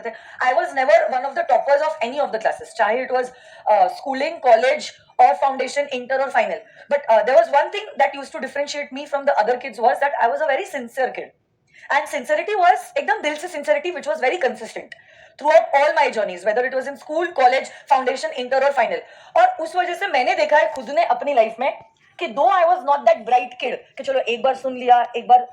थे. I was never one of the toppers of any of the classes, चाहे it was schooling, college or foundation, inter or final. But there was one thing that used to differentiate me from the other kids was that I was a very sincere kid. And sincerity was एकदम दिल से sincerity, which was very consistent throughout all my journeys, whether it was in school, college, foundation, inter or final. और उस वजह से मैंने देखा है खुद ने अपनी लाइफ में कि दो I was not that bright kid कि चलो एक बार सुन लिया, एक बार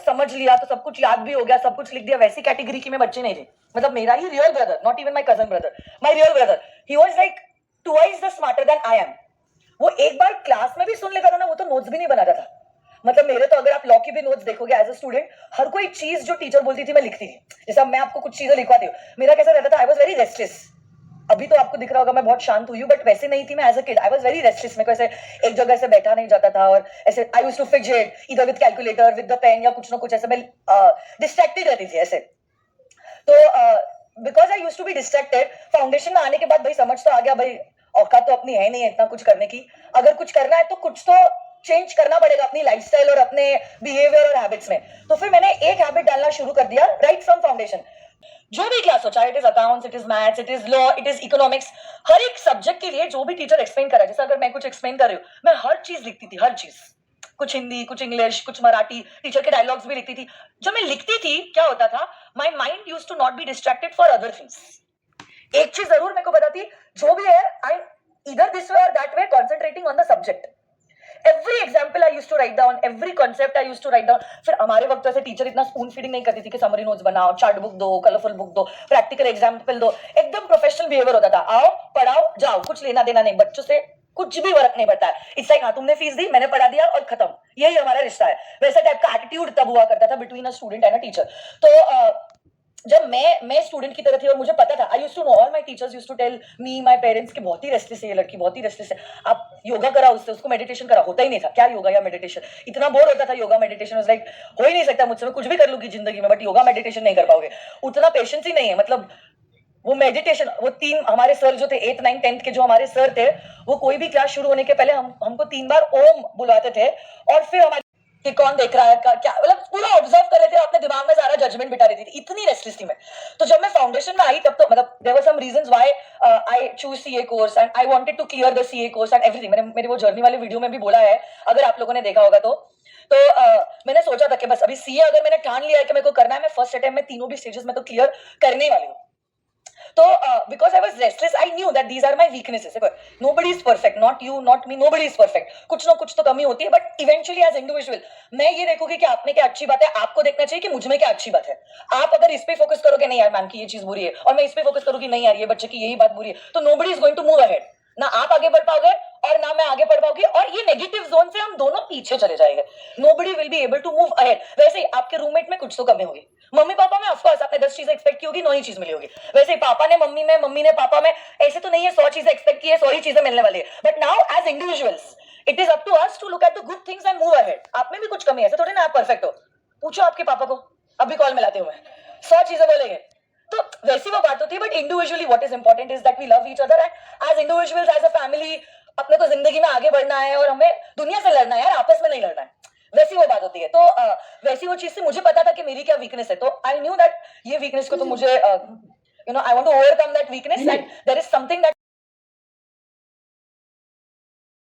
समझ लिया तो सब कुछ याद भी हो गया, सब कुछ लिख दिया, वैसी कैटेगरी की मैं बच्चे नहीं थे. मतलब मेरा ही real brother, not even my cousin brother, my real brother, he was like twice the smarter than I am. वो एक बार क्लास में भी सुन लेता था ना, वो तो नोट्स भी नहीं बनाता था. मतलब मेरे तो अगर आप लॉ की भी नोट्स देखोगे एज अ स्टूडेंट, हर कोई चीज जो टीचर बोलती थी मैं लिखती थी. जैसे मैं आपको कुछ चीजें लिखवाती हूँ, मेरा कैसा रहता था, आई वाज वेरी रेस्टलेस. अभी तो आपको दिख रहा होगा मैं बहुत शांत हुई हूँ, बट वैसे नहीं थी मैं as a kid. I was very restless. मेरे को ऐसे एक जगह से बैठा नहीं जाता था और ऐसे आई यूज्ड टू फिजेट इधर with calculator, with the pen या कुछ ना कुछ ऐसे. मैं डिस्ट्रैक्टेड रहती थी ऐसे. तो because I used to be distracted, foundation में आने के बाद भाई समझ तो आ गया भाई औकात तो अपनी है नहीं है इतना कुछ करने की. अगर कुछ करना है तो कुछ तो चेंज करना पड़ेगा अपनी लाइफस्टाइल और अपने बिहेवियर और हैबिट्स में. तो फिर मैंने एक हैबिट डालना शुरू कर दिया राइट फ्रॉम फाउंडेशन. जो भी क्लास हो, चाहे it is accounts, it is maths, it is law, it is economics, हर एक सब्जेक्ट के लिए जो भी टीचर एक्सप्लेन कर रहा है, जैसे अगर मैं कुछ एक्सप्लेन कर रही हूँ, मैं हर चीज लिखती थी, हर चीज. कुछ हिंदी, कुछ इंग्लिश, कुछ मराठी, टीचर के डायलॉग्स भी लिखती थी. जब मैं लिखती थी क्या होता था, my mind used to not be distracted for other things. एक चीज जरूर मेरे को बताती, जो भी है आई either this way or that way concentrating on the subject. Every example I used to write down, every concept I used to write down. फिर हमारे वक्त ऐसे टीचर इतना स्पून फीडिंग नहीं करती थी कि समरी नोट्स बनाओ, चार्ट बुक दो, कलरफुल बुक दो, प्रैक्टिकल एग्जाम्पल दो. एकदम प्रोफेशनल बिहेवियर होता था. आओ पढ़ाओ जाओ, कुछ लेना देना नहीं, बच्चों से कुछ भी फर्क नहीं पड़ता है. इट्स लाइक हाँ तुमने फीस दी, मैंने पढ़ा दिया और खत्म, यही हमारा रिश्ता है. वैसा टाइप का एटीट्यूड तब हुआ करता था between a student and a teacher. तो जब मैं स्टूडेंट की तरह थी और मुझे पता था, I used to know, all my teachers used to tell me, my parents कि बहुत ही रेस्टलेस है ये लड़की, बहुत ही रेस्टलेस है, आप योगा करा उससे, उसको मेडिटेशन करा. होता ही नहीं था. क्या योगा या मेडिटेशन, इतना बोर होता था योगा मेडिटेशन. वाज लाइक हो ही नहीं सकता मुझसे, मैं कुछ भी कर लूंगी जिंदगी में, बट योगा मेडिटेशन नहीं कर पाओगे, उतना पेशेंस ही नहीं है. मतलब वो मेडिटेशन, वो तीन हमारे सर जो थे 8th 9th 10th के जो हमारे सर थे, वो कोई भी क्लास शुरू होने के पहले हमको 3 बार ओम बुलाते थे और फिर हमारे कि कौन देख रहा है क्या, मतलब पूरा ऑब्जर्व कर रहे थे, अपने दिमाग में सारा जजमेंट बिठा रही थी. इतनी रेस्टलेस थी मैं. तो जब मैं फाउंडेशन में आई तब तो मतलब there were some reasons why I choose CA course and I wanted to clear the CA course and everything. मैंने मेरे वो जर्नी वाले वीडियो में भी बोला है, अगर आप लोगों ने देखा होगा तो. मैंने सोचा था कि बस अभी सीए अगर मैंने ठान लिया है कि मेरे को करना है, मैं फर्स्ट अटेम्प्ट में तीनों भी स्टेजेस में तो क्लियर करने वाली हूँ. तो because I was restless, I knew that these are my weaknesses. Nobody is perfect, not you, not me, nobody is perfect. कुछ ना कुछ तो कमी होती है, but eventually as individual, मैं ये देखूंगी कि आप में क्या अच्छी बात है, आपको देखना चाहिए कि मुझ में क्या अच्छी बात है. आप अगर इस पे फोकस करोगे नहीं यार मैम की ये चीज बुरी है, और मैं इस पे फोकस करूंगी नहीं यार ये बच्चे की यही बात बुरी है, तो nobody is going to move ahead. ना आप आगे बढ़ पाओगे और ना मैं आगे बढ़ पाऊंगी, और ये नेगेटिव जोन से हम दोनों पीछे चले जाएंगे. Nobody will be able to move ahead. वैसे ही आपके रूममेट में कुछ तो कमी होगी. मम्मी पापा में ऑफकोर्स आपने 10 चीजें एक्सपेक्ट की होगी, 9 ही चीज मिली होगी. वैसे ही पापा ने मम्मी में, मम्मी ने पापा में, ऐसे तो नहीं है 100 चीजें एक्सपेक्ट की है 100 ही चीजें मिलने वाली है. But now as individuals it is up to us to look at the good things and move ahead. आप में भी कुछ कमी है, ऐसे थोड़ी ना आप परफेक्ट हो. पूछो आपके पापा को, अभी कॉल मिलाते हुए 100 चीजें बोलेंगे. तो वैसी वो बात होती है. But individually what is important is that we love each other and as individuals as a family अपने तो जिंदगी में आगे बढ़ना है और हमें दुनिया से लड़ना है यार, आपस में नहीं लड़ना है. वैसी वो बात होती है. तो वैसी वो चीज से मुझे पता था कि मेरी क्या वीकनेस है. तो आई न्यू दैट ये वीकनेस को तो मुझे I want to overcome that weakness and there is something that